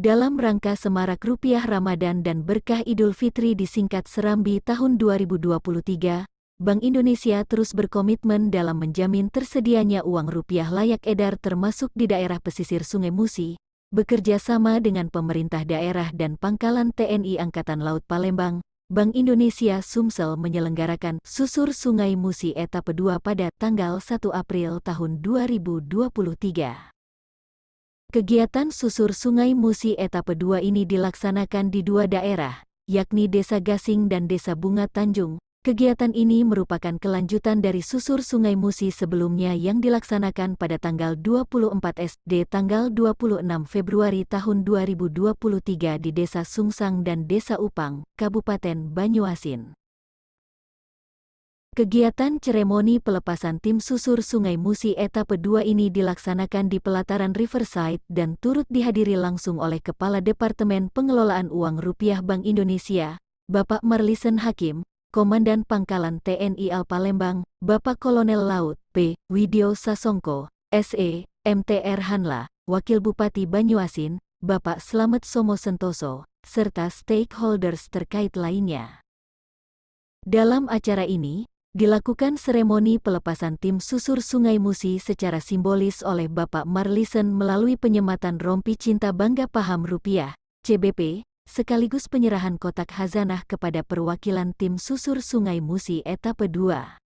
Dalam rangka Semarak Rupiah Ramadan dan Berkah Idul Fitri disingkat Serambi tahun 2023, Bank Indonesia terus berkomitmen dalam menjamin tersedianya uang rupiah layak edar termasuk di daerah pesisir Sungai Musi, bekerja sama dengan pemerintah daerah dan Pangkalan TNI Angkatan Laut Palembang. Bank Indonesia Sumsel menyelenggarakan Susur Sungai Musi Etape 2 pada tanggal 1 April tahun 2023. Kegiatan Susur Sungai Musi Etape 2 ini dilaksanakan di dua daerah, yakni Desa Gasing dan Desa Bunga Tanjung. Kegiatan ini merupakan kelanjutan dari Susur Sungai Musi sebelumnya yang dilaksanakan pada tanggal 24 SD tanggal 26 Februari tahun 2023 di Desa Sungsang dan Desa Upang, Kabupaten Banyuasin. Kegiatan seremoni pelepasan tim susur Sungai Musi Etape 2 ini dilaksanakan di pelataran Riverside dan turut dihadiri langsung oleh Kepala Departemen Pengelolaan Uang Rupiah Bank Indonesia, Bapak Marlison Hakim, Komandan Pangkalan TNI Al Palembang, Bapak Kolonel Laut P. Widyo Sasongko, SE, MTR Hanla, Wakil Bupati Banyuasin, Bapak Slamet Somo Sentoso, serta stakeholders terkait lainnya. Dalam acara ini, dilakukan seremoni pelepasan tim susur Sungai Musi secara simbolis oleh Bapak Marlison melalui penyematan rompi Cinta Bangga Paham Rupiah, CBP, sekaligus penyerahan kotak khazanah kepada perwakilan tim susur Sungai Musi Etape 2.